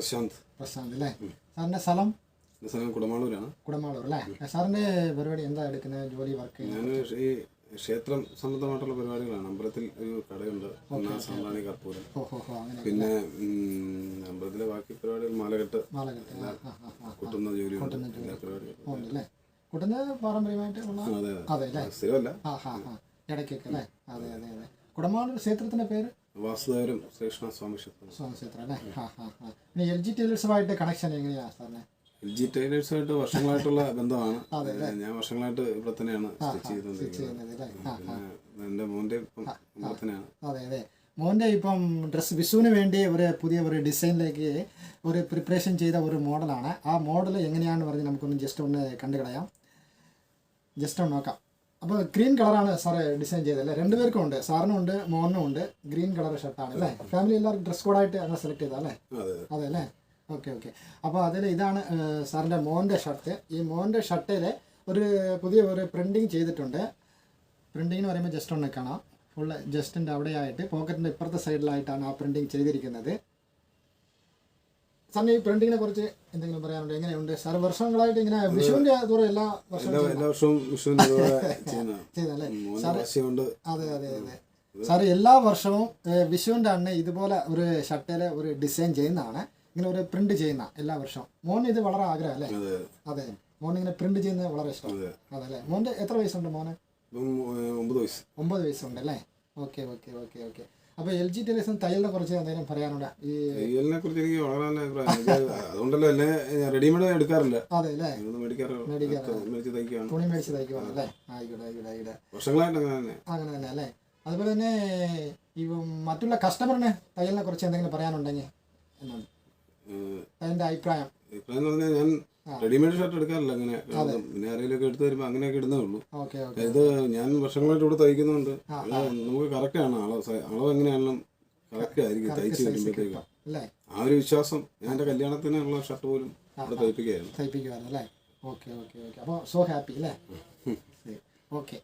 പ്രശാന്ത് അല്ലേ? സാറിൻ്റെ സ്ഥലം? സ്ഥലം കുടമാളൂരാണ്. കുടമാളൂർ അല്ലേ? സാറിൻ്റെ പരിപാടി എന്താ എടുക്കുന്നത്? ജോലി, വർക്ക്? ഞാൻ ഈ ക്ഷേത്രം സംബന്ധമായിട്ടുള്ള പരിപാടികളാണ്. അമ്പലത്തിൽ ഒരു കടയുണ്ട്, സാമ്പ്രാണി കർപ്പൂരം. പിന്നെ അമ്പലത്തിലെ ബാക്കി പരിപാടികൾ, മാലകെട്ട്, കൊട്ടുന്ന ജോലി, എല്ലാ പരിപാടികളും. കൊട്ടുന്നത് പാരമ്പര്യമായിട്ട് അതെ അല്ലേ? സ്ഥിരമല്ല, ഇടയ്ക്കൊക്കെ അല്ലേ? അതെ അതെ അതെ. കുടമാളൂർ ക്ഷേത്രത്തിൻ്റെ പേര് വാസുദേവരും ശ്രീകൃഷ്ണ സ്വാമി ക്ഷേത്രം. സ്വാമി ക്ഷേത്രം അല്ലേ? പിന്നെ LG ടൈലേഴ്സുമായിട്ട് കണക്ഷൻ എങ്ങനെയാണ് സാറിന്? LG ടൈലേഴ്സുമായിട്ട് വർഷങ്ങളായിട്ടുള്ള ബന്ധമാണ്. ഞാൻ വർഷങ്ങളായിട്ട് ഇവിടെ തന്നെയാണ് സ്റ്റിച്ച് ചെയ്തുകൊണ്ടിരിക്കുന്നത്. എൻ്റെ മോൻ്റെ ഇവിടെ തന്നെയാണ്. അതെ അതെ. മോൻ്റെ ഇപ്പം ഡ്രസ്സ് വിഷുവിന് വേണ്ടി പുതിയ ഒരു ഡിസൈനിലേക്ക് ഒരു പ്രിപ്പറേഷൻ ചെയ്ത ഒരു മോഡലാണ്. ആ മോഡൽ എങ്ങനെയാണെന്ന് പറഞ്ഞ് നമുക്കൊന്ന് ജസ്റ്റ് ഒന്ന് കണ്ടു കളയാം. ജസ്റ്റ് ഒന്ന് നോക്കാം. അപ്പോൾ ഗ്രീൻ കളറാണ് സാറ് ഡിസൈൻ ചെയ്തല്ലേ? രണ്ടുപേർക്കും ഉണ്ട്, സാറിനും ഉണ്ട് മോനും ഉണ്ട്. ഗ്രീൻ കളർ ഷർട്ടാണ് അല്ലേ? ഫാമിലി എല്ലാവർക്കും ഡ്രസ് കോഡായിട്ട് അങ്ങനെ സെലക്ട് ചെയ്താൽ അല്ലേ? അതെ അല്ലേ? Okay okay. അപ്പോൾ അതിൽ ഇതാണ് സാറിൻ്റെ മോൻ്റെ ഷർട്ട്. ഈ മോൻ്റെ ഷർട്ടിൽ പുതിയ പ്രിൻറ്റിങ് ചെയ്തിട്ടുണ്ട്. പ്രിൻറ്റിങ് എന്ന് പറയുമ്പോൾ ജസ്റ്റ് ഒന്ന് കാണാം. ഫുള്ള് ജസ്റ്റിൻ്റെ അവിടെയായിട്ട് പോക്കറ്റിൻ്റെ ഇപ്പുറത്തെ സൈഡിലായിട്ടാണ് ആ പ്രിൻറ്റിങ് ചെയ്തിരിക്കുന്നത്. സാറിന് ഈ പ്രിന്റിങ്ങിനെ കുറിച്ച് എന്തെങ്കിലും പറയാനുണ്ടോ? എങ്ങനെയുണ്ട് സാർ? വർഷങ്ങളായിട്ട് ഇങ്ങനെ വിഷുവിന്റെ ദൂരം എല്ലാ വർഷവും ചെയ്തല്ലേ സാർ? അതെ അതെ അതെ. സാർ എല്ലാ വർഷവും വിഷുവിൻ്റെ അന്ന് ഇതുപോലെ ഒരു ഷർട്ടില് ഒരു ഡിസൈൻ ചെയ്യുന്നതാണ്, ഇങ്ങനെ ഒരു പ്രിന്റ് ചെയ്യുന്ന എല്ലാ വർഷവും. മോന് ഇത് വളരെ ആഗ്രഹം അല്ലേ? അതെ, മോൻ ഇങ്ങനെ പ്രിന്റ് ചെയ്യുന്നത് വളരെ ഇഷ്ടം. അതല്ലേ? മോൻ്റെ എത്ര വയസ്സുണ്ട് മോന്? 9 വയസ്സുണ്ട് അല്ലേ? Okay okay okay okay. അപ്പോൾ LG ടൈലേഴ്സിന് തയ്യലിനെ കുറിച്ച് എന്തെങ്കിലും പറയാനുണ്ടോ? ഈ തയ്യലിനെ കുറിച്ച് എനിക്ക് വളരെ നല്ല അഭിപ്രായം. അതുകൊണ്ടല്ലോ എന്നെ റെഡിമെയ്ഡ് എടുക്കാറില്ല. അതെ അല്ലേ? തുണി മേടിച്ച് തയ്ക്കുവാണ് അല്ലേ? ആയിക്കോട്ടെ ആയിക്കോട്ടെ ആയിക്കോട്ടെ. വർഷങ്ങളായിട്ട് അങ്ങനെ തന്നെ അല്ലേ? അതുപോലെ തന്നെ ഈ മറ്റുള്ള കസ്റ്റമറിന് തയ്യലിനെ കുറിച്ച് എന്തെങ്കിലും പറയാനുണ്ടെങ്കിൽ എന്നാണ് അതിൻ്റെ അഭിപ്രായം? ഞാൻ റെഡിമെയ്ഡ് ഷർട്ട് എടുക്കാറില്ല അങ്ങനെ. പിന്നെ ആരെങ്കിലും ഒക്കെ എടുത്ത് തരുമ്പോൾ അങ്ങനെയൊക്കെ ഇടുന്നേ ഉള്ളൂ. ഇത് ഞാൻ വർഷങ്ങളായിട്ട് ഇവിടെ തയ്ക്കുന്നുണ്ട്. നമുക്ക് കറക്റ്റ് ആണ്, അളവ് എങ്ങനെയാണെങ്കിലും കറക്റ്റ് ആയിരിക്കും തയ്ച്ച് വരുമ്പോഴത്തേക്കും. ആ ഒരു വിശ്വാസം ഞാൻ എൻ്റെ കല്യാണത്തിനുള്ള ഷർട്ട് പോലും ഇവിടെ തയ്പ്പിക്കുകയായിരുന്നു. അല്ലേ? Okay okay okay. അപ്പോൾ സോ ഹാപ്പി അല്ലേ? ഓക്കെ.